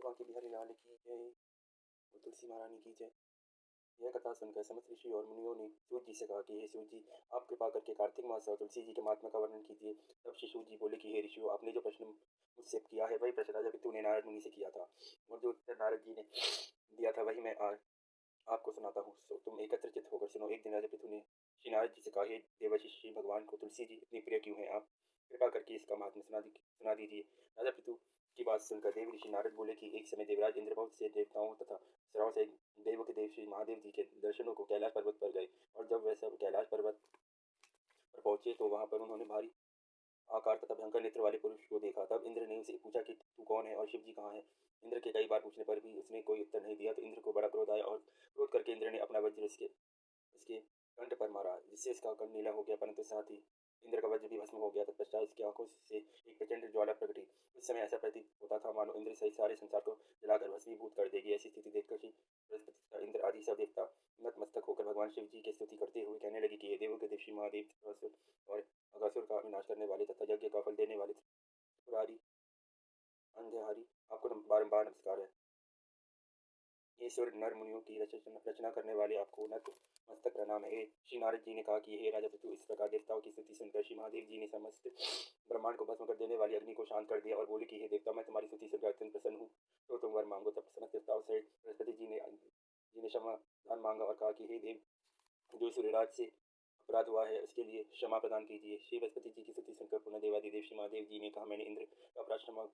बांके बिहारी लाल की जय। और तुलसी महारानी की जय। यह कथा सुनकर समस्त ऋषि और मुनियों ने सूत जी से कहा कि हे सूत जी, आप कृपा करके कार्तिक मास और तुलसी जी के महात्मा का वर्णन कीजिए। तब श्री सूत जी बोले कि हे ऋषियों, आपने जो प्रश्न मुझसे किया है वही प्रश्न राजा पितु ने नारद मुनि से किया था, और जो उत्तर नारद जी ने दिया था वही मैं आज आपको सुनाता हूँ। सो तुम एकत्र चित्त होकर सुनो। एक दिन राजा पितु ने श्री नारद जी से कहा, हे देवर्षि श्री भगवान को तुलसी जी इतनी प्रिय क्यों है? आप कृपा करके इसका महात्म्य सुना दीजिए। राजा पितु की बात सुनकर देव ऋषि नारद बोले कि एक समय देवराज इंद्र बहुत से देवताओं तथा श्राव से देव के देव श्री महादेव जी के दर्शनों को कैलाश पर्वत पर गए, और जब वह सब कैलाश पर्वत पर पहुंचे तो वहां पर उन्होंने भारी आकार तथा भयंकर नेत्र वाले पुरुष को देखा। तब इंद्र ने उसे पूछा कि तू कौन है और शिव जी कहाँ है? इंद्र के कई बार पूछने पर भी उसने कोई उत्तर नहीं दिया तो इंद्र को बड़ा क्रोध आया, और क्रोध करके इंद्र ने अपना वज्र उसके कंठ पर मारा, जिससे इसका कंठ नीला हो गया, परंतु साथ ही इंद्र का वज्र भी भस्म हो गया। तत्पश्चात इसकी आंखों से एक प्रचंड ज्वाला प्रकटी। उस समय ऐसा प्रतीत होता था मानो इंद्र सहित सारे संसार को जलाकर भस्मीभूत कर देगी। ऐसी स्थिति देखकर श्री बृहस्पति तथा इंद्र आदि सब देवता नतमस्तक होकर भगवान शिव जी की स्तुति करते हुए कहने लगे कि ये देवों के देव श्री महादेव और अगासुर का विनाश करने वाले तथा यज्ञ का फल देने वाले त्रिपुरारी अंधहारी, आपको बारंबार नमस्कार है। ईश्वर नर मुनियों की रचना करने वाले आपको नतमस्तक प्रणाम है। श्री नारद जी ने कहा कि हे राजा पितु, इस प्रकार देवताओं की स्तुति सुनकर श्री महादेव जी ने समस्त ब्रह्मांड को भस्म कर देने वाली अग्नि को शांत कर दिया और बोले कि हे देवता, मैं तुम्हारी स्तुति सुनकर अत्यंत प्रसन्न हूँ, तो तुम वर मांगो। तब समस्त देवताओं से बृहस्पति जी ने समाधान मांगा और कहा कि हे देव, जो सूर्यराज से अपराध हुआ है उसके लिए क्षमा प्रदान कीजिए। श्री बृहस्पति जी की स्तुति सुनकर पुनः देवादिदेव श्री महादेव जी ने कहा, मैंने इंद्र का अपराध क्षमा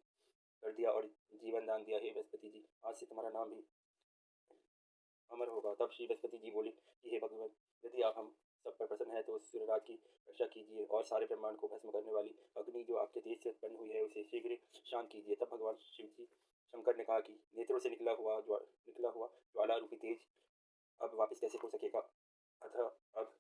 कर दिया और जीवन दान दिया। हे बृहस्पति जी, आज से तुम्हारा नाम भी अमर होगा। तब श्री बृहस्पति जी बोले कि हे भगवान, यदि आप हम सब पर प्रसन्न है तो सूर्यराज की रक्षा कीजिए और सारे ब्रह्मांड को भस्म करने वाली अग्नि जो आपके तेज से उत्पन्न हुई है उसे शीघ्र शांत कीजिए। तब भगवान शिव जी शंकर ने कहा कि नेत्रों से निकला हुआ ज्वाला रूपी तेज अब वापस कैसे हो सकेगा, अतः अब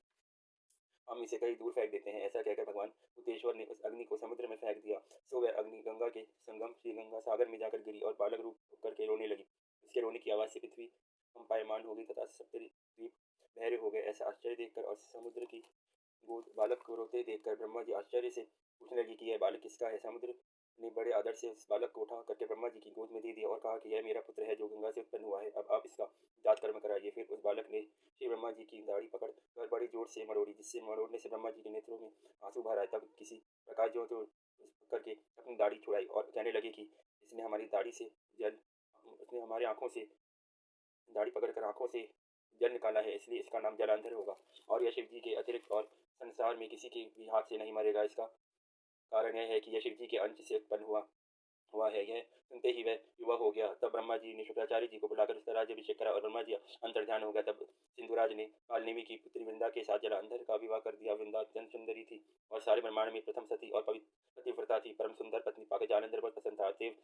हम इसे कहीं दूर फेंक देते हैं। ऐसा कहकर भगवान भूतेश्वर ने उस अग्नि को समुद्र में फेंक दिया। सो वह अग्नि गंगा के संगम श्री गंगा सागर में जाकर गिरी और बालक रूप करके रोने लगी। उसके रोने की आवाज से पृथ्वी कंपायमान हो गई तथा सप्तद्वीप बहरे हो गए। ऐसा आश्चर्य देखकर और समुद्र की गोद बालक को रोते देखकर ब्रह्मा जी आश्चर्य से पूछने लगी कि यह बालक किसका है। समुद्र ने बड़े आदर से उस बालक को उठा करके ब्रह्मा जी की गोद में दे दिया और कहा कि यह मेरा पुत्र है जो गंगा से उत्पन्न हुआ है, अब आप इसका जात कर्म कराइए। फिर उस बालक ने श्री ब्रह्मा जी की दाढ़ी पकड़ कर बड़ी जोर से मरोड़ी, जिससे मरोड़ने से ब्रह्मा जी के नेत्रों में आंसू भर आए। तब किसी प्रकार जो करके अपनी दाढ़ी छुड़ाई और कहने लगे कि इसने हमारी दाढ़ी से जल उसने हमारे आंखों से दाढ़ी पकड़कर आंखों से जल निकाला है, इसलिए इसका नाम जलांधर होगा। और यह शिव जी के अतिरिक्त और संसार में किसी के भी हाथ से नहीं मरेगा। इसका कारण यह है कि यह शिव जी के अंश से उत्पन्न हुआ है। यह सुनते ही वह युवा हो गया। तब ब्रह्मा जी ने शुक्राचार्य जी को बुलाकर उसका राज्याभिषेक करा और ब्रह्मा जी अंतर्ध्यान हो गया। तब सिंधुराज ने कालनेमी की पुत्री वृंदा के साथ जलांधर का विवाह कर दिया। वृंदा जन सुंदरी थी और सारे ब्रह्मांड में प्रथम सती और पतिव्रता थी। परम सुंदर पत्नी पाकर जालंधर बहुत पसंद था। देव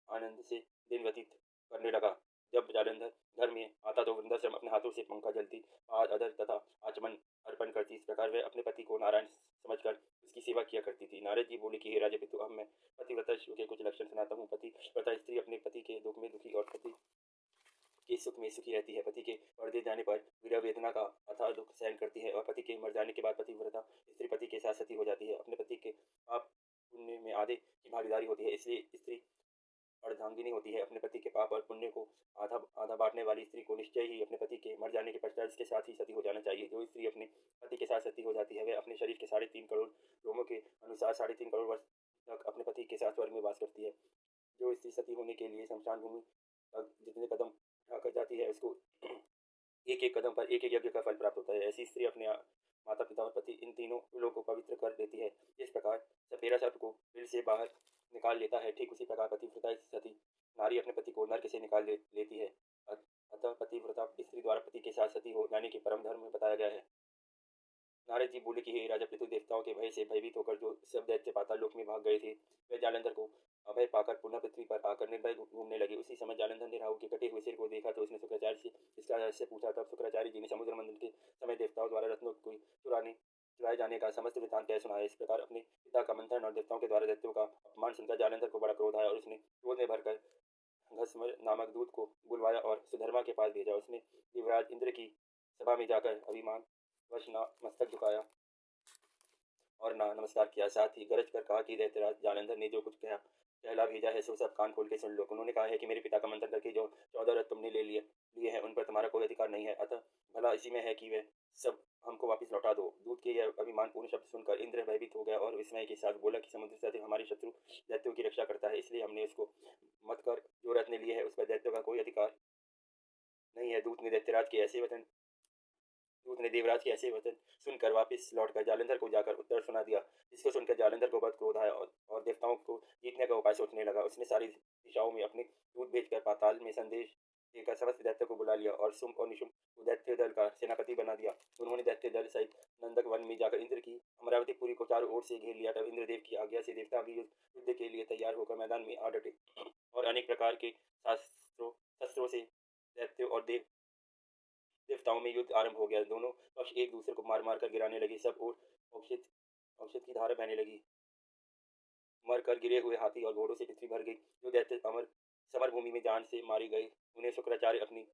आनंद से दिन व्यतीत करने लगा। जब जालंधर घर में आता तो वृंदा स्वयं अपने हाथों से पंखा जलती, पाद अदर तथा आचमन अर्पण करती। इस प्रकार वह अपने पति को नारायण समझकर उसकी सेवा किया करती थी। नारद जी बोले कि हे राजा पितु, अब मैं पतिव्रता के कुछ लक्षण सुनाता हूँ। पतिव्रता स्त्री अपने पति के दुख में दुखी और पति के सुख में सुखी रहती है। पति के परदे जाने पर विरह वेदना का अथाह दुख सहन करती है, और पति के मर जाने के बाद पतिव्रता स्त्री पति के साथ सती हो जाती है। अपने पति के पाप पुण्य में आधे की भागीदारी होती है, इसलिए स्त्री अर्धांगिनी होती है। अपने पति के पाप और पुण्य को आधा आधा बांटने वाली स्त्री को निश्चय ही अपने पति के मर जाने के पश्चात इसके साथ ही सती हो जाना चाहिए। जो स्त्री अपने पति के साथ सती हो जाती है वह अपने शरीर के 3.5 करोड़ रोमों के अनुसार 3.5 करोड़ वर्ष तक अपने पति के साथ स्वर्ग में वास करती है। जो स्त्री सती होने के लिए शमशान भूमि तक जितने कदम उठाकर जाती है उसको एक एक कदम पर एक एक यज्ञ का फल प्राप्त होता है। ऐसी स्त्री अपने माता पिता और पति इन तीनों कुलों को पवित्र कर देती है। इस प्रकार सपेरा सर्प को बिल से बाहर निकाल लेता है, ठीक उसी प्रकार पतिव्रता सती नारी अपने पति को नरक से निकाल लेती है। अतः पतिव्रता स्त्री द्वारा पति के साथ सती हो जाने के परम धर्म में बताया गया है। नारद जी बोले कि हे राजा पितु, देवताओं के भय से भयभीत होकर जो सब दैत्य पाताल लोक में भाग गए थे वे जालंधर को अभय पाकर पुनः पृथ्वी पर आकर निर्भय घूमने लगे। उसी समय जालंधर ने राहु के कटे हुए सिर को देखा तो उसने शुक्राचार्य से इसका रहस्य पूछा। तब शुक्राचार्य जी ने समुद्र मंथन के समय देवताओं द्वारा रत्नों को चुराए जाने का समस्त वृत्तांत कह सुनाया। इस प्रकार अपने पिता का मंथन और देवताओं के द्वारा दैत्यों का अपमान सुनकर जालंधर को बड़ा क्रोध आया और उसने क्रोध में भरकर घसमर नामक दूत को बुलवाया और सुधर्मा के पास भेजा। उसने युवराज इंद्र की सभा में जाकर अभिमान वश मस्तक झुकाया और नमस्कार किया। साथ ही गरज कर कहा कि दैत्यराज जालंधर ने जो कुछ कहा कहला भेजा है, सो सब कान खोल के सुन लो। उन्होंने कहा है कि मेरे पिता का मंथन करके जो 14 रथ तुमने ले लिए हैं, उन पर तुम्हारा कोई अधिकार नहीं है, अतः भला इसी में है कि वे सब हमको वापस लौटा दो। दूत के यह अभिमानपूर्ण शब्द सुनकर इंद्र भयभीत हो गया और विस्मय के साथ बोला कि समुद्र से अधिक हमारे शत्रु दैत्यों की रक्षा करता है, इसलिए हमने उसको मत कर। जो रथ ने लिए है उस पर दैत्यों का कोई अधिकार नहीं है। दूत ने देवराज के ऐसे वचन सुनकर वापस लौटकर जालंधर को जाकर उत्तर सुना दिया। इसको सुनकर जालंधर को बहुत क्रोध आया और देवताओं को जीतने का उपाय सोचने लगा। उसने सारी दिशाओं में अपने दूत भेजकर पाताल में संदेश देकर समस्त दैत्य को बुला लिया और शुंभ और निशुंभ को दैत्य दल का सेनापति बना दिया। उन्होंने दैत्य दल सहित नंदक वन में जाकर इंद्र की अमरावतीपुरी को चारों ओर से घेर लिया। तब इंद्रदेव की आज्ञा से देवता भी युद्ध के लिए तैयार होकर मैदान में आ डटे और अनेक प्रकार के शस्त्रों से दैत्यों और देवताओं में युद्ध आरंभ हो गया। दोनों पक्ष एक दूसरे को मार मार कर गिराने लगे। सब और औषध औषध की धारा बहने लगी। मर कर गिरे हुए हाथी और घोड़ों से पृथ्वी भर गई। जो दैत्य समर भूमि में जान से मारे गए, उन्हें शुक्राचार्य अपनी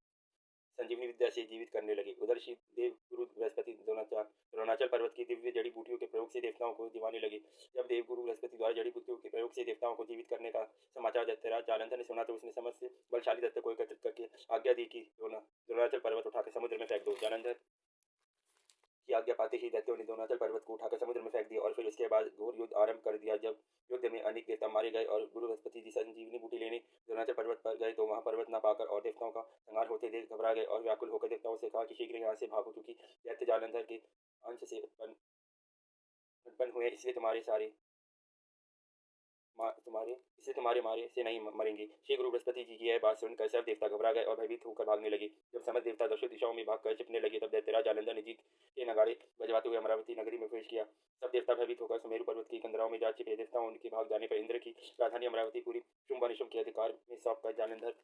संजीवनी विद्या से जीवित करने लगे। उधर शिव देव गुरु बृहस्पति द्रोणाचल पर्वत की दिव्य जड़ी बूटियों के प्रयोग से देवताओं को दिवाने लगे। जब देव गुरु बृहस्पति द्वारा जड़ी बूटियों के प्रयोग से देवताओं को जीवित करने का समाचार दैत्यराज जालंधर ने सुना, तो उसने समस्त बलशाली दैत्य को एकत्रित करके आज्ञा दी कि द्रोणाचल पर्वत उठाकर समुद्र में फेंक दो। जालंधर की आज्ञा पाते ही दैत्यों ने द्रोणाचल पर्वत को उठाकर समुद्र में फेंक दिया और फिर उसके बाद घोर युद्ध आरंभ कर दिया। जब युद्ध में अनेक देवता मारे गए और गुरु बृहस्पति जी संजीवनी बूटी लेने द्रोणाचल पर्वत पर गए, तो वहां पर्वत न पाकर और देवताओं का संहार होते देख घबरा गए और व्याकुल होकर देवताओं से कहा कि शीघ्र यहाँ से भागो, क्योंकि दैत्य जालंधर के अंश से उत्पन्न हुए, इसलिए तुम्हारे मारे से नहीं मरेंगे। श्री गुरु बृहस्पति जी की यह बात सुनकर सब देवता घबरा गए और भयभीत होकर भागने लगे। जब समस्त देवता दशों दिशाओं में भागकर छिपने लगे, तब दैत्यराज जालंधर ने जीत के नगाड़े बजवाते हुए अमरावती नगरी में प्रवेश किया। सब देवता भयभीत होकर सुमेरु पर्वत की कंदराओं में जा छिपे। देवताओं उनके भाग जाने पर इंद्र की राजधानी अमरावती पूरी शुंभ और निशुंभ के अधिकार में सौंपकर जालंधर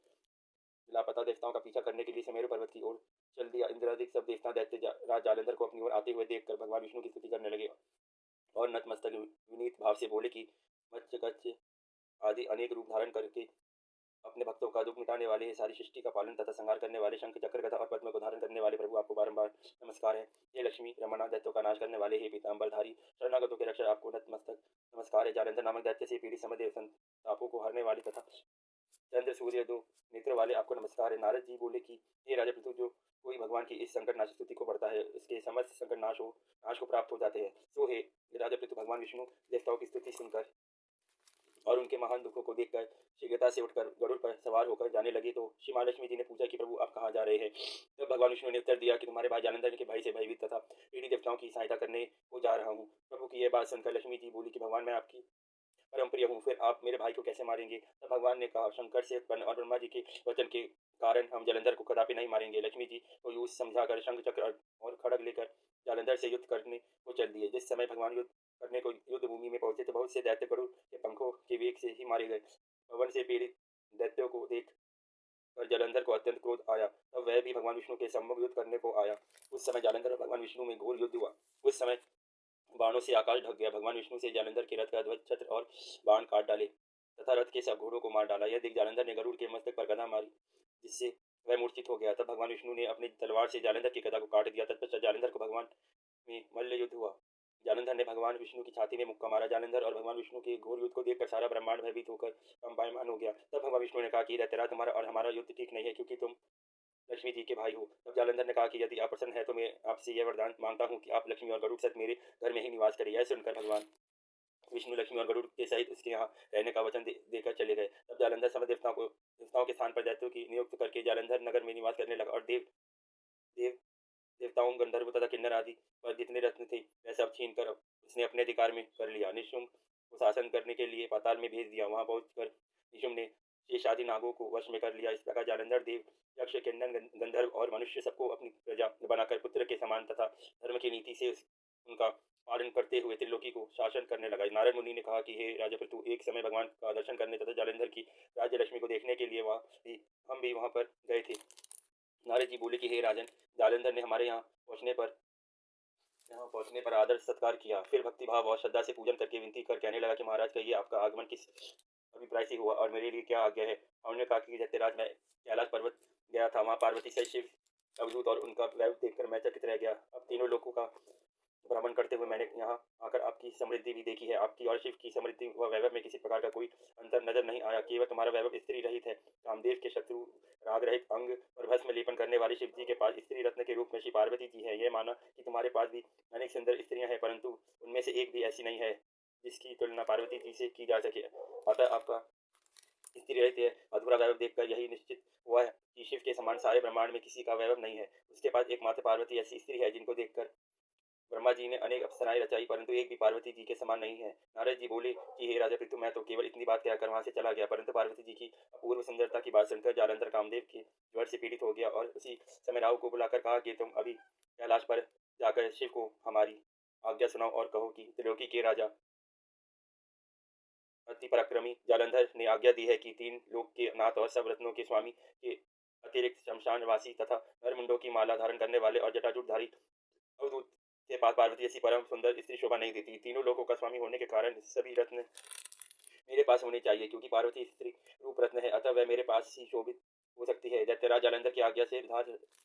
लापता देवताओं का पीछा करने के लिए सुमेरु पर्वत की ओर चल दिया। इंद्रादिक सब देवता दैत्य राज जालंधर को अपनी ओर आते हुए देखकर भगवान विष्णु की स्तुति करने लगे और नतमस्तक विनीत भाव से बोले कि मत्स्य कच्छ आदि अनेक रूप धारण करके अपने भक्तों का दुख मिटाने वाले, सारी सृष्टि का पालन तथा संहार करने वाले, शंख चक्र गदा और पद्म को धारण करने वाले प्रभु, आपको बारंबार नमस्कार है। हे लक्ष्मी रमणा, दैत्यों का नाश करने वाले, हे पीतांबरधारी शरणागतों के रक्षक, आपको नतमस्तक नमस्कार है। जालंधर नामक दैत्य से पीड़ित समदेव संतापों को हरने वाले तथा चंद्र सूर्य दो नेत्र वाले, आपको नमस्कार है। नारद जी बोले कि हे राजा पृथु, जो कोई भगवान की इस संकट नाश स्तुति को पढ़ता है, उसके समस्त संकट नाश को प्राप्त हो जाते हैं। सो हे राजा पृथु, भगवान विष्णु देवताओं की स्तुति सुनकर और उनके महान दुखों को देखकर शीघ्रता से उठकर गरुड़ पर सवार होकर जाने लगे। तो श्री महालक्ष्मी जी ने पूछा कि प्रभु, आप कहाँ जा रहे हैं? तब भगवान विष्णु ने उत्तर दिया कि तुम्हारे भाई जालंधर के भाई से भयभीत तथा पीढ़ी देवताओं की सहायता करने को जा रहा हूँ। प्रभु की यह बात सुनकर लक्ष्मी जी बोली कि भगवान, मैं आपकी परम प्रिय हूँ, फिर आप मेरे भाई को कैसे मारेंगे? तब भगवान ने कहा, शंकर से उत्पन्न और ब्रह्मा जी के वचन के कारण हम जालंधर को कदापि नहीं मारेंगे। लक्ष्मी जी को यूं समझाकर शंख चक्र और खड़ग लेकर जालंधर से युद्ध करने को चल दिए। जिस समय भगवान युद्ध करने को युद्ध भूमि में पहुंचे, तो बहुत से दैत्य गरुड़ के पंखों के वेग से ही मारे गए। पवन से पीड़ित दैत्यों को देख कर जालंधर को अत्यंत क्रोध आया। तब वह भी भगवान विष्णु के सम्मुख युद्ध करने को आया। उस समय जालंधर और भगवान विष्णु में घोर युद्ध हुआ। उस समय बाणों से आकाश ढक गया। भगवान विष्णु से जालंधर के रथ का ध्वज छत्र और बाण काट डाले तथा रथ के सब घोड़ों को मार डाला। यह देख जालंधर ने गरुड़ के मस्तक पर गदा मारी, जिससे वह मूर्छित हो गया। तब भगवान विष्णु ने अपनी तलवार से जालंधर की गदा को काट दिया। तत्पश्चात जालंधर को भगवान में मल्ल युद्ध हुआ। जालंधर ने भगवान विष्णु की छाती में मुक्का मारा। जालंधर और भगवान विष्णु के घोर युद्ध को देखकर सारा ब्रह्मांड भयभीत होकर कंपायमान हो गया। तब भगवान विष्णु ने कहा कि दैत्यराज, तुम्हारा और हमारा युद्ध ठीक नहीं है, क्योंकि तुम लक्ष्मी जी के भाई हो। तब जालंधर ने कहा कि यदि आप प्रसन्न है, तो मैं आपसे यह वरदान मांगता हूँ कि आप लक्ष्मी और गरुड़ सहित मेरे घर में ही निवास करें। यह सुनकर भगवान विष्णु लक्ष्मी और गरुड़ के सहित उसके यहाँ रहने का वचन देकर चले गए। तब जालंधर समस्त देवताओं के स्थान पर दैत्यों की नियुक्त करके जालंधर नगर में निवास करने लगा और देवताओं, गंधर्व तथा किन्नर आदि पर जितने रत्न थे, वह सब छीन कर उसने अपने अधिकार में कर लिया। निशुंभ को शासन करने के लिए पाताल में भेज दिया। वहां पहुंचकर निशुंभ ने शेष आदि नागों को वश में कर लिया। इस प्रकार जालंधर देव, यक्ष, किन्नर, गंधर्व और मनुष्य सबको अपनी प्रजा बनाकर पुत्र के समान तथा धर्म की नीति से उनका पालन करते हुए त्रिलोकी को शासन करने लगा। नारद मुनि ने कहा कि हे राजा पृथु, एक समय भगवान का दर्शन करने तथा जालंधर की राज्य लक्ष्मी को देखने के लिए हम भी वहां पर गए थे। नारद जी बोले कि हे राजन, जालंधर ने हमारे यहाँ पहुंचने पर आदर सत्कार किया। फिर भक्तिभाव और श्रद्धा से पूजन करके विनती कर कहने लगा कि महाराज, कहिए आपका आगमन किस अभिप्राय से हुआ और मेरे लिए क्या आज्ञा है? उन्होंने कहा कि दैत्यराज, मैं कैलाश पर्वत गया था। वहां पार्वती सहित शिव अवधूत और उनका वैभव देखकर मैं चकित रह गया। अब तीनों लोगों का भ्रमण करते हुए मैंने यहाँ आकर आपकी समृद्धि भी देखी है। आपकी और शिव की समृद्धि व वैभव में किसी प्रकार का कोई अंतर नजर नहीं आया। केवल तुम्हारा वैभव स्त्री रहित है। कामदेव के शत्रु राग रहित अंग पर भस्म लेपन करने वाले शिव जी के पास स्त्री रत्न के रूप में श्री पार्वती जी है। यह माना कि तुम्हारे पास भी अनेक सुंदर स्त्रियां हैं, परंतु उनमें से एक भी ऐसी नहीं है जिसकी तुलना पार्वती जी से की जा सके। अतः आपका स्त्री रहित है अधूरा वैभव देखकर यही निश्चित हुआ है कि शिव के समान सारे ब्रह्मांड में किसी का वैभव नहीं है। उसके पास एकमात्र पार्वती ऐसी स्त्री है जिनको देखकर ब्रह्मा जी ने अनेक अप्सराएं रचाई, परंतु एक भी पार्वती जी के समान नहीं है। नारद जी बोले कि हे राजा पृथु, मैं तो केवल इतनी बात कहकर वहां से चला गया, परंतु पार्वती जी की अपूर्व सुंदरता की बात सुनकर जालंधर कामदेव के ज्वर से पीड़ित हो गया और उसी समय राहु को बुलाकर कहा कि तुम अभी कैलाश पर जाकर शिव को हमारी आज्ञा सुनाओ और कहो कि त्रिलोकी के राजा अति पराक्रमी जालंधर ने आज्ञा दी है कि तीन लोक के नाथ और सब रत्नों के स्वामी के अतिरिक्त शमशानवासी तथा नरमुंडों की माला धारण करने वाले और जटाजूटधारी अवधूत के पास पार्वती जैसी परम सुंदर स्त्री शोभा नहीं देती। तीनों लोगों का स्वामी होने के कारण सभी रत्न मेरे पास होने चाहिए, क्योंकि पार्वती स्त्री रूप रत्न है, अतः वह मेरे पास ही शोभित हो सकती है। दैत्यराज जालंधर की आज्ञा से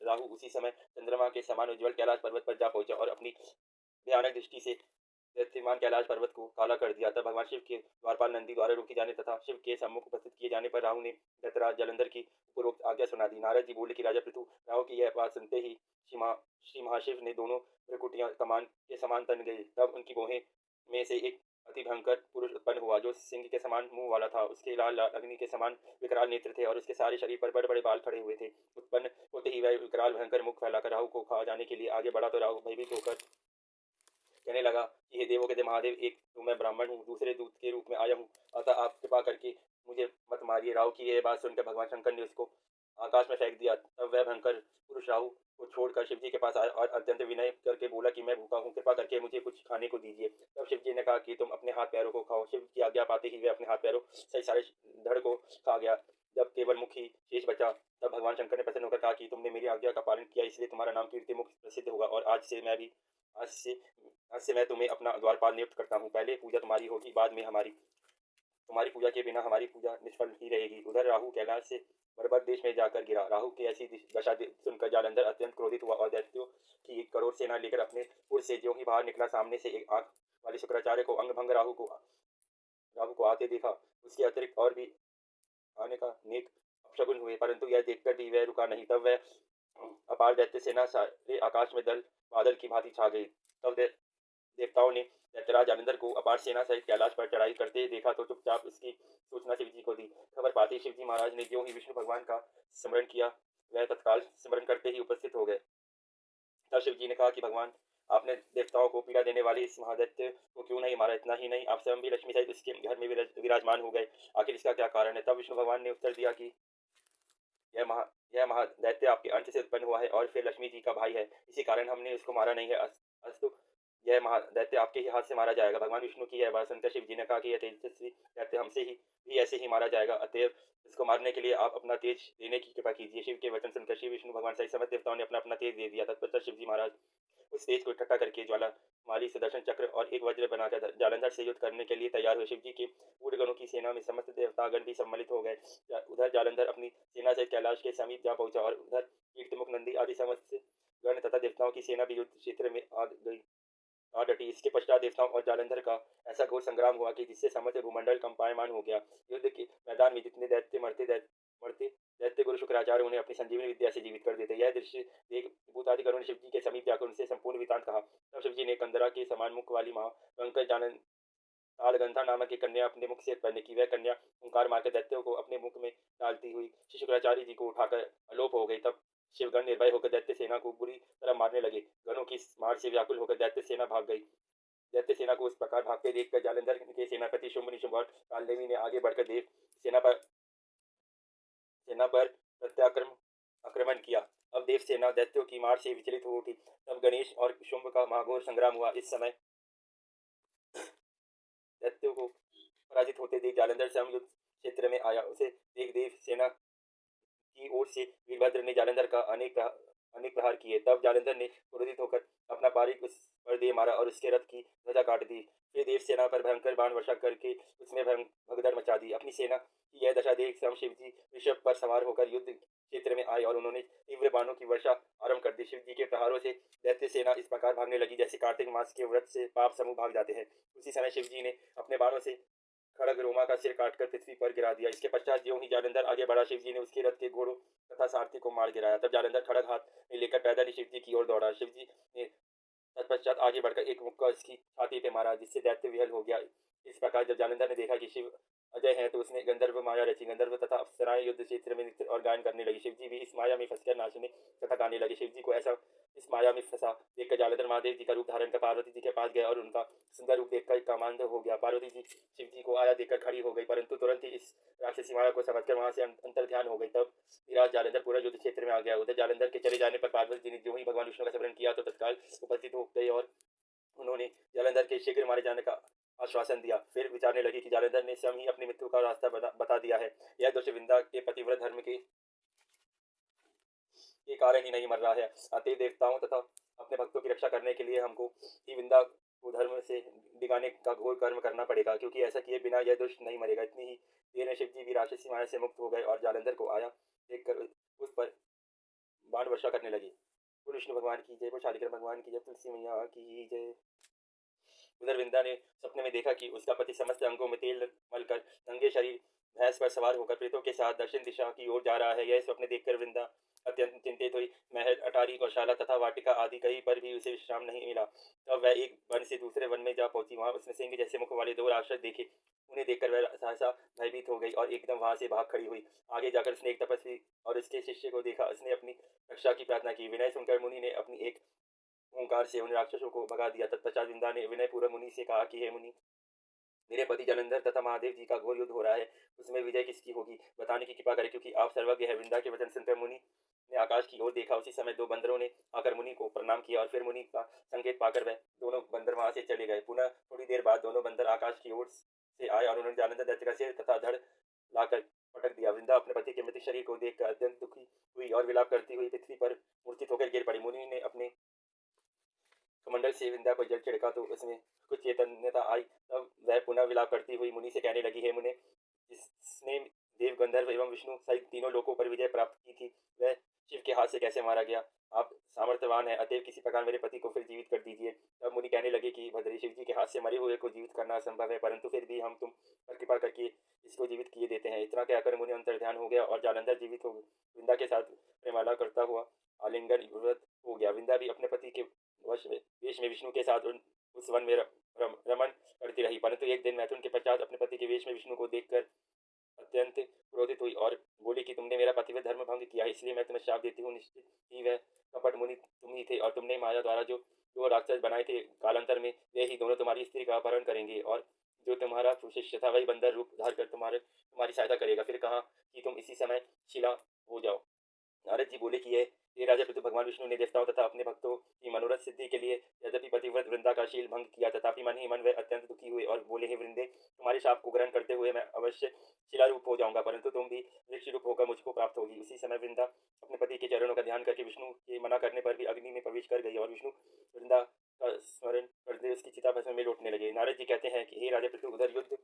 राहु उसी समय चंद्रमा के समान उज्ज्वल कैलाश पर्वत पर जा पहुंचा और अपनी भयानक दृष्टि से दैत्यमान कैलाश पर्वत को काला कर दिया। तब भगवान शिव के द्वारपाल नंदी द्वारा रोके जाने तथा शिव के सम्मुख उपस्थित किए जाने पर राहु ने दैत्यराज जालंधर की उपरोक्त आज्ञा सुना दी। नारद जी बोले कि राजा पृथु, राहु की यह बात सुनते ही श्री महाशिव ने दोनों भ्रुकुटियां कमान के समान तन गई। तब उनकी भौहें में से एक अति भयंकर पुरुष उत्पन्न हुआ, जो सिंह के समान मुंह वाला था। उसके लाल लाल अग्नि के समान विकराल नेत्र थे और उसके सारे शरीर पर बड़े बड़े बाल खड़े हुए थे। उत्पन्न होते ही वह विकराल भयंकर मुख फैलाकर राहु को खा जाने के लिए आगे बढ़ा, तो राहु भयभीत होकर कहने लगा कि हे देवों के महादेव, एक तो मैं ब्राह्मण हूँ, दूसरे दूत के रूप में आया हूँ, अतः आप कृपा करके मुझे मत मारिए। राहु की यह बात सुनकर भगवान शंकर ने उसको आकाश में फेंक दिया। तब वह भयंकर पुरुष राहु को छोड़कर शिव जी के पास आया और अत्यंत विनय करके बोला कि मैं भूखा हूँ, कृपा करके मुझे कुछ खाने को दीजिए। तब शिव जी ने कहा कि तुम अपने हाथ पैरों को खाओ। शिव की आज्ञा पाते ही वह अपने हाथ पैरों सही सारे धड़ को खा गया। जब केवल मुख ही शेष बचा, तब भगवान शंकर ने प्रसन्न होकर कहा कि तुमने मेरी आज्ञा का पालन किया, इसलिए तुम्हारा नाम कीर्ति मुख प्रसिद्ध होगा और आज से आज से मैं तुम्हें अपना द्वारपाल नियुक्त करता हूँ। पहले पूजा तुम्हारी होगी, बाद में हमारी। तुम्हारी पूजा के बिना हमारी पूजा निष्फल ही रहेगी। उधर राहु कैलाश से बर्बर देश में जाकर गिरा। राहु की ऐसी दशा सुनकर जालंधर अत्यंत क्रोधित हुआ और दैत्यों की एक करोड़ सेना लेकर अपने पुर से ज्यों ही बाहर निकला, सामने से एक आंख वाले शुक्राचार्य को अंग भंग राहु को आते देखा। उसके अतिरिक्त और भी आने का नेक अपशगुन हुए, परंतु यह देखकर भी वह रुका नहीं। तब वह अपार दैत्य सेना सारे आकाश में दल बादल की भांति छा गई। तब देवताओं ने दैत्यराज जालंधर को अपार सेना सहित कैलाश पर चढ़ाई करते देखा, तो चुपचाप इसकी सूचना शिव जी को दी। खबर पाते शिव जी महाराज ने ज्यों ही विष्णु भगवान का स्मरण किया, वह तत्काल स्मरण करते ही उपस्थित हो गए। तब शिव जी ने कहा कि भगवान, आपने देवताओं को पीड़ा देने वाले इस महादैत्य को क्यों नहीं मारा? इतना ही नहीं, आप स्वयं भी लक्ष्मी सहित इसके घर में विराजमान हो गए। आखिर इसका क्या कारण है? तब विष्णु भगवान ने उत्तर दिया कि यह महा यह महादैत्य आपके अंश से उत्पन्न हुआ है और फिर लक्ष्मी जी का भाई है, इसी कारण हमने उसको मारा नहीं है। अस्तु, यह महादैत्य आपके ही हाथ से मारा जाएगा। भगवान विष्णु की यह बात सुनकर शिव जी ने कहा कि यह तेजस्वी दैत्य हमसे ही भी ऐसे ही मारा जाएगा, अतएव इसको मारने के लिए आप अपना तेज देने की कृपा कीजिए। शिव के वचन सुनकर शिव विष्णु भगवान सहित समस्त देवताओं ने अपना अपना तेज दे दिया। तत्पश्चात शिव जी महाराज उस तेज को इकट्ठा करके ज्वाला माली सुदर्शन चक्र और एक वज्र बनाकर जालंधर से युद्ध करने के लिए तैयार हुए। शिव जी के गणों की सेना में समस्त देवतागण भी सम्मिलित हो गए। उधर जालंधर अपनी सेना से कैलाश के समीप जा पहुंचा और उधर कीर्तिमुख नंदी आदि समस्त गण तथा देवताओं की सेना भी युद्ध क्षेत्र में आ डटी। इसके पश्चात देवताओं और जालंधर का ऐसा घोर संग्राम हुआ कि जिससे समस्त भूमंडल कंपायमान हो गया। युद्ध के मैदान में जितने मरते दैत्य गुरु शुक्राचार्य उन्हें अपनी संजीवनी विद्या से जीवित कर देते। यह दृश्य देख भूतादिगणों ने शिव जी के समीप जाकर उनसे संपूर्ण वृतांत कहा। तब शिव जी ने कंदरा के समान मुख वाली महाभयंकर जानन तालगंधा नामक एक कन्या अपने मुख से उत्पन्न की। वह कन्या ओंकार मारकर दैत्यों को अपने मुख में डालती हुई श्री शुक्राचार्य जी को उठाकर अलोप हो गई। तब शिवगण निर्भय होकर दैत्य सेना को बुरी तरह मारने लगे। गणों की मार से व्याकुल होकर दैत्य सेना भाग गई। दैत्य सेना को उस प्रकार भागते देखकर जालंधर के सेनापति शुंभ निशुंभ और कालनेमी ने आगे बढ़कर देव सेना पर आक्रमण किया। अब देव सेना दैत्यों की मार से विचलित हो उठी। तब गणेश और शुंभ का महाघोर संग्राम हुआ। इस समय दैत्यों को पराजित होते देख जालंधर स्वयं युद्ध क्षेत्र में आया। उसे देख देव सेना की ओर से वीरभद्र ने जालंधर का अनेक अनेक प्रहार किए। तब जालंधर ने क्रोधित होकर अपना पारिक उस पर दे मारा और उसके रथ की ध्वजा काट दी। फिर देव सेना पर भयंकर बाण वर्षा करके उसमें भगदड़ मचा दी। अपनी सेना की यह दशा देख स्वयं शिव जी ऋषभ पर सवार होकर युद्ध क्षेत्र में आए और उन्होंने तीव्र बाणों की वर्षा आरंभ कर दी। शिव जी के प्रहारों से दैत्य सेना इस प्रकार भागने लगी जैसे कार्तिक मास के व्रत से पाप समूह भाग जाते हैं। उसी समय शिव जी ने अपने बाणों से खड़ग रोमा का सिर काटकर पृथ्वी पर गिरा दिया। इसके पश्चात ज्यों ही जालंधर आगे बढ़ा, शिव जी ने उसके रथ के घोड़ों तथा सारथी को मार गिराया। तब जालंधर खड़ग हाथ में लेकर पैदल ही शिव जी की ओर दौड़ा। शिव जी ने तत्पश्चात आगे बढ़कर एक मुक्का उसकी छाती पे मारा, जिससे दैत्य विहल हो गया। इस प्रकार जब जालंधर ने देखा कि शिव अजय है, तो उसने गंधर्व माया रची। गंधर्व तथा अप्सराएं युद्ध क्षेत्र में नृत्य और गायन करने लगी। शिव जी भी इस माया में फंसकर नाचने तथा गाने लगे। शिव जी को ऐसा इस माया में फंसा देखकर जालंधर महादेव जी का रूप धारण कर पार्वती जी के पास गया और उनका सुंदर रूप देखकर कामांध हो गया। पार्वती जी शिव जी को आया देखकर खड़ी हो गई, परंतु तुरंत ही इस राक्षसी माया को समझकर वहां से अंतर ध्यान हो गई। तब विराज जालंधर पूरा युद्ध क्षेत्र में आ गया। उधर जालंधर के चले जाने पर पार्वती जी ने जो ही भगवान विष्णु का स्मरण किया तो तत्काल उपस्थित हो गए और उन्होंने जालंधर के शीघ्र मारे जाने का आश्वासन दिया। फिर विचारने लगी कि जालंधर ने स्वयं ही अपनी मृत्यु का रास्ता बता दिया है। यह दोष विंदा के पतिव्रत धर्म के कारण ही नहीं मर रहा है। अतएव देवताओं तथा अपने भक्तों की रक्षा करने के लिए हमको ही विंदा को धर्म से दिगाने का घोर कर्म करना पड़ेगा, क्योंकि ऐसा किए बिना यह दुष्ट नहीं मरेगा। इतनी ही देर में शिव जी भी राक्षसी माया से मुक्त हो गए और जालंधर को आया देखकर उस पर बाण वर्षा करने लगे। बोल विष्णु भगवान की जय, बोल शालिग्राम भगवान की जय, तुलसी मैया की जय। उधर विंदा ने सपने में देखा कि उसका पति समस्त अंगों में तेल मलकर नंगे शरीर भैंस पर सवार होकर प्रेतों के साथ दक्षिण दिशा की ओर जा रहा है। यह स्वप्न देखकर वृंदा अत्यंत चिंतित हुई। महल, अटारी, गौशाला तथा वाटिका आदि कहीं पर भी उसे विश्राम नहीं मिला। तब वह एक वन से दूसरे वन में जा पहुंची। वहां उसने सिंह जैसे मुख वाले दो राक्षस देखे। उन्हें देखकर वह सहसा भयभीत हो गई और एकदम वहां से भाग खड़ी हुई। आगे जाकर उसने एक तपस्वी और उसके शिष्य को देखा। उसने अपनी रक्षा की प्रार्थना की। विनय सुनकर मुनि ने अपनी एक ओंकार से उन राक्षसों को भगा दिया। तत्पश्चात वृंदा ने विनय पूर्वक मुनि से कहा कि हे मुनि, मेरे पति जालंधर तथा महादेव जी का घोर युद्ध हो रहा है, उसमें विजय किसकी होगी, बताने की कृपा करें, क्योंकि आप सर्वज्ञ है। वृंदा के वचन सुनकर मुनि ने आकाश की ओर देखा। उसी समय दो बंदरों ने आकर मुनि को प्रणाम किया और फिर मुनि का संकेत पाकर वह दोनों बंदर वहां से चले गए। पुनः थोड़ी देर बाद दोनों बंदर आकाश की ओर से आए और उन्होंने जालंधर दैत्य का सिर तथा धड़ लाकर पटक दिया। वृंदा अपने पति के मृत शरीर को देखकर अत्यंत दुखी हुई और विलाप करती हुई पृथ्वी पर मूर्छित होकर गिर पड़ी। मुनि ने अपने कमंडल से विंध्या पर जल छिड़का तो उसमें कुछ चैतन्यता आई। तब वह पुनः विलाप करती हुई मुनि से कहने लगी, हे मुने, जिसने देव, गंधर्व एवं विष्णु सहित तीनों लोकों पर विजय प्राप्त की थी, वह शिव के हाथ से कैसे मारा गया। आप सामर्थ्यवान है, अतएव किसी प्रकार मेरे पति को फिर जीवित कर दीजिए। तब मुनि कहने लगे कि भद्री, शिव जी के हाथ से मरे हुए को जीवित करना असंभव है, परंतु फिर भी हम तुम पर कृपा करके इसको जीवित किए देते हैं। इतना कहकर मुनि अंतर ध्यान हो गया और जालंधर जीवित हो वृंदा के साथ प्रेमाला करता हुआ आलिंगन हो गया। वृंदा भी अपने पति के वेश में विष्णु के साथ उस वन में रमन करती रही, परंतु एक दिन मैथुन के पश्चात अपने पति के वेश में विष्णु को देखकर अत्यंत क्रोधित हुई और बोली कि तुमने मेरा पतिव्रत धर्म भंग किया है, इसलिए मैं तुम्हें श्राप देती हूँ। निश्चित ही वह कपट मुनि तुम ही थे और तुमने माया द्वारा जो दो राक्षस बनाए थे, कालांतर में वे ही दोनों तुम्हारी स्त्री का अपहरण करेंगे और जो तुम्हारा शिष्य था वही बंदर रूप धार कर तुम्हारी सहायता करेगा। फिर कहा कि तुम इसी समय शिला हो जाओ। नारद जी बोले कि ये राजा पितृ भगवान विष्णु ने देवताओं तथा अपने भक्तों की मनोरथ सिद्धि के लिए यद्यपि पतिव्रत वृंदा का शील भंग किया, तथापि मन ही मन वे अत्यंत दुखी हुए और बोले, हे वृंदे, तुम्हारे शाप को ग्रहण करते हुए मैं अवश्य शिला रूप हो जाऊंगा, परंतु तुम भी वृक्ष रूप होकर मुझको प्राप्त होगी। उसी समय वृंदा अपने पति के चरणों का ध्यान करके विष्णु के मना करने पर भी अग्नि में प्रवेश कर गई और विष्णु वृंदा का स्मरण करते उसकी चिता भस्म में लौटने लगे। नारद जी कहते हैं कि हे राजा पितृ, उधर युद्ध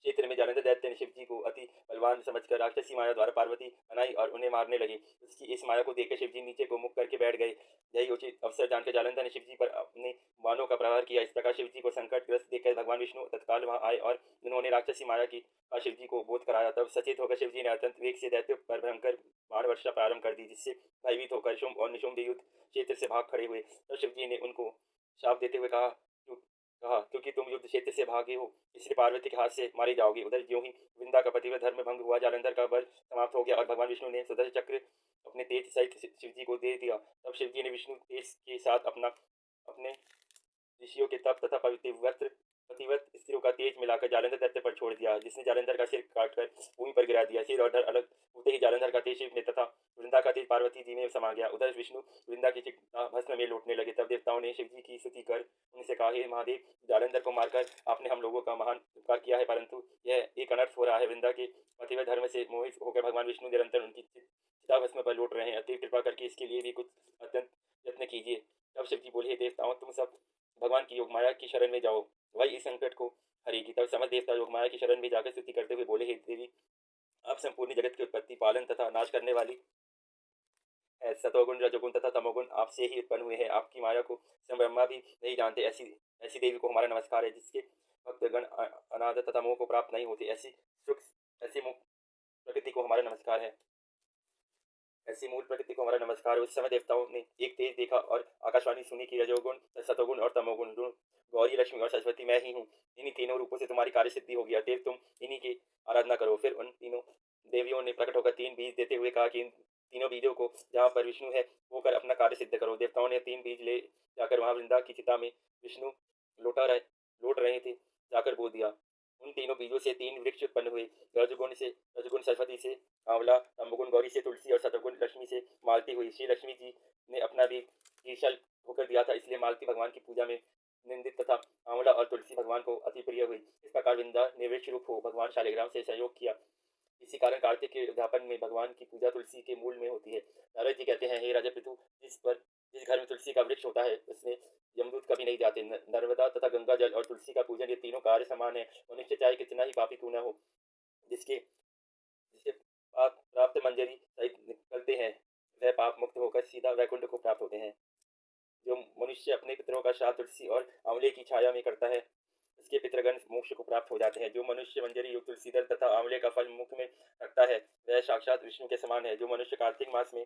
क्षेत्र में जालंधर दैत्य ने शिव जी को अति बलवान समझकर राक्षसी माया द्वारा पार्वती बनाई और उन्हें मारने लगे। उसकी इस माया को देखकर शिव जी नीचे को मुख करके बैठ गए। यही उचित अवसर जानकर जालंधर ने शिव जी पर अपने बाणों का प्रहार किया। इस प्रकार शिव जी को संकटग्रस्त देखकर भगवान विष्णु तत्काल वहां आए और उन्होंने राक्षसी माया की का शिव जी को बोध कराया। तब सचेत होकर शिव जी ने अत्यंत वेग से दैत्य पर भयंकर बाण वर्षा प्रारंभ कर दी, जिससे भयभीत होकर शुंभ और निशुंभ युद्ध क्षेत्र से भाग खड़े हुए। तब शिव जी ने उनको शाप देते हुए कहा, क्योंकि तुम युद्ध क्षेत्र से भागे हो, इसलिए पार्वती के हाथ से मारे जाओगे। उधर ज्यों ही वृंदा का पतिव्रत धर्म भंग हुआ, जालंधर का बल समाप्त हो गया और भगवान विष्णु ने सुदर्शन चक्र अपने तेज सहित शिव जी को दे दिया। तब शिव जी ने विष्णु तेज के साथ अपने ऋषियों के तप तथा पतिव्रत स्त्रियों का तेज मिलाकर जालंधर दैत्य पर छोड़ दिया, जिसने जालंधर का सिर काटकर भूमि पर गिरा दिया। सिर और धड़ अलग होते ही जालंधर का तेज शिव में तथा वृंदा का तेज पार्वती जी में समा गया। उधर विष्णु वृंदा की चिता भस्म में लौटने लगे। तब देवताओं ने शिव जी की स्तुति कर उनसे कहा, हे महादेव, जालंधर को मारकर आपने हम लोगों का महान उपकार किया है, परंतु यह एक अनर्थ हो रहा है। वृंदा के पतिव्रत धर्म से मोहित होकर भगवान विष्णु निरंतर उनकी चिताभस्म पर लौट रहे हैं, अतएव कृपा करके इसके लिए भी कुछ अत्यंत यत्न कीजिए। तब शिव जी बोले, हे देवताओं, तुम सब भगवान की योग माया की शरण में जाओ, वही इस संकट को हरेगी। तब समस्त देवता योग माया की शरण में जाकर स्तुति करते हुए बोले, हे देवी, आप संपूर्ण जगत की उत्पत्ति, पालन तथा नाश करने वाली है। सतोगुण, रजोगुण तथा तमोगुण आपसे ही उत्पन्न हुए हैं। आपकी माया को स्वयं ब्रह्मा भी नहीं जानते। ऐसी ऐसी देवी को हमारा नमस्कार है, जिसके भक्तगण अनादर तथा मोह को प्राप्त नहीं होते। ऐसी सुख, ऐसी मुक्त प्रकृति को हमारा नमस्कार है। ऐसी मूल प्रकृति को हमारा नमस्कार है। उस समय देवताओं ने एक तेज देखा और आकाशवाणी सुनी कि रजोगुण, सतोगुण और तमोगुण, गौरी, लक्ष्मी और सरस्वती मैं ही हूँ। इन्हीं तीनों रूपों से तुम्हारी कार्य सिद्धि होगी, अतएव तुम इन्हीं की आराधना करो। फिर उन तीनों देवियों ने प्रकट होकर 3 बीज देते हुए कहा कि इन तीनों बीजों को जहाँ पर विष्णु है होकर अपना कार्य सिद्ध करो। देवताओं ने 3 बीज ले जाकर वहां वृंदा की चिता में विष्णु लौट रहे थे जाकर बो दिया। उन तीनों बीजों से 3 वृक्ष उत्पन्न हुए। रजगुण सरस्वती से आंवला, तमोगुण गौरी से तुलसी और सतोगुण लक्ष्मी से मालती हुई। श्री लक्ष्मी जी ने अपना भी ईर्षा होकर दिया था, इसलिए मालती भगवान की पूजा में निंदित तथा आंवला और तुलसी भगवान को अति प्रिय हुई। इस प्रकार वृंदा निर्वृक्ष रूप हो भगवान शालिग्राम से सहयोग किया। इसी कारण कार्तिक के उद्यापन में भगवान की पूजा तुलसी के मूल में होती है। नारद जी कहते हैं, हे राजा पृथु, जिस घर में तुलसी का वृक्ष होता है उसमें यमदूत कभी नहीं जाते। नर्मदा तथा गंगा जल और तुलसी का पूजन, ये तीनों कार्य समान है। मनुष्य चाहे कितना ही पापी क्यों न हो, जिसके जिससे पाप प्राप्त मंजरी सहित निकलते हैं, वह पाप मुक्त होकर सीधा वैकुंठ को प्राप्त होते हैं। जो मनुष्य अपने पितरों का श्राद्ध तुलसी और आंवले की छाया में करता है, उसके पितृगण मोक्ष को प्राप्त हो जाते हैं। जो मनुष्य मंजरी युक्त तुलसी दल तथा आंवले का फल मुख में रखता है, वह साक्षात विष्णु के समान है। जो मनुष्य कार्तिक मास में